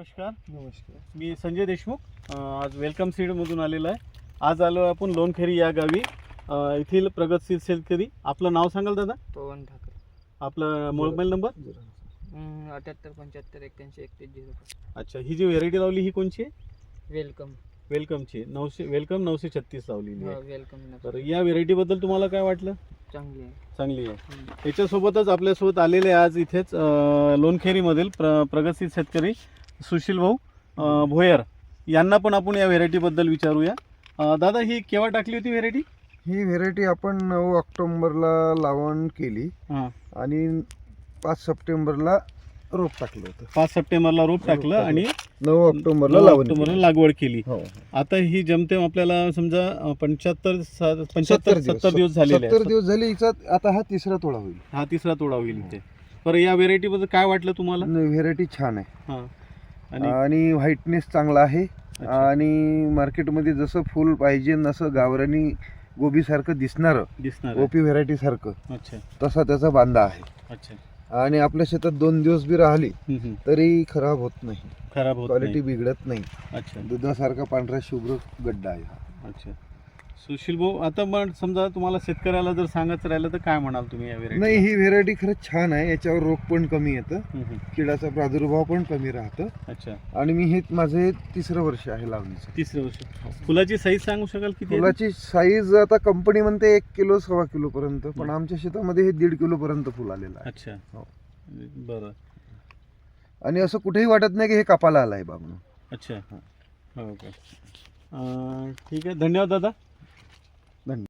नमस्कार. नमस्कार. मी संजय देशमुख आज वेलकम सीडमधून आलेलो आहे. आज आलो आपण लोणखेरी या गावी. येथील प्रगतशील शेतकरी. आपलं नाव सांगाल दादा? पवन ठाकरे. आपलं मोबाईल नंबर? 78 75 81 31 अच्छा, ही जी व्हेरायटी लावली ही कोणची आहे? वेलकम. वेलकमची 936 लावलेली आहे. वेलकम. बरं, या व्हेरायटीबद्दल तुम्हाला काय वाटलं? चांगली आहे. चांगली आहे. याच्यासोबतच आपल्यासोबत आलेले आज इथेच लोणखेरीमधील प्रगतशील शेतकरी सुशील भाऊ भोयर यांना पण आपण या व्हेरायटीबद्दल विचारूया. दादा, ही केव्हा टाकली होती व्हेरायटी? ही व्हेरायटी आपण 9 ऑक्टोबरला लावण केली आणि 5 सप्टेंबरला रोप टाकलं होतं. 5 सप्टेंबरला रोप टाकलं आणि 9 ऑक्टोबरला लागवड केली. हो. आता ही जमतेम आपल्याला समजा 75-70 दिवस झालेले 70 दिवस झाले. हिचा आता हा तिसरा तोडा होईल. हा तिसरा तोडा होईल इथे. बरं, या व्हेरायटी बद्दल काय वाटलं तुम्हाला? व्हेरायटी छान आहे हा. आणि व्हाईटनेस चांगला आहे. आणि मार्केटमध्ये जसं फुल पाहिजे नसं गावरानी गोबी सारखं दिसणार ओपी व्हेरायटी सारखं अच्छा तसा त्याचा बांधा आहे. अच्छा. आणि आपल्या शेतात 2 दिवस बी राहिली तरी खराब होत नाही. खराब होत क्वालिटी बिघडत नाही. अच्छा. दुधासारखा पांढरा शुभ्र गड्डा आहे हा. अच्छा. सुशील भाऊ, आता मग समजा तुम्हाला शेतकऱ्याला जर सांगायचं राहिलं तर काय म्हणाल तुम्ही या व्हेरायटी? नाही, ही व्हेरायटी खरंच छान आहे. याच्यावर रोग पण कमी येतं, किडाचा प्रादुर्भाव पण कमी राहतं. अच्छा. आणि मी हे माझे 3रं वर्ष आहे लावणीचं. 3रं वर्ष. फुलाची साईज सांगू शकाल किती? फुलाची साईज आता कंपनी म्हणते 1 किलो 1.25 किलो पर्यंत, पण आमच्या शेतामध्ये हे 1.5 किलो पर्यंत फुल आलेलं आहे. अच्छा. हो. बरं. आणि असं कुठेही वाटत नाही की हे कापाला आलं आहे बा म्हणून. अच्छा. हो का. ठीक आहे, धन्यवाद दादा. धन्यवाद.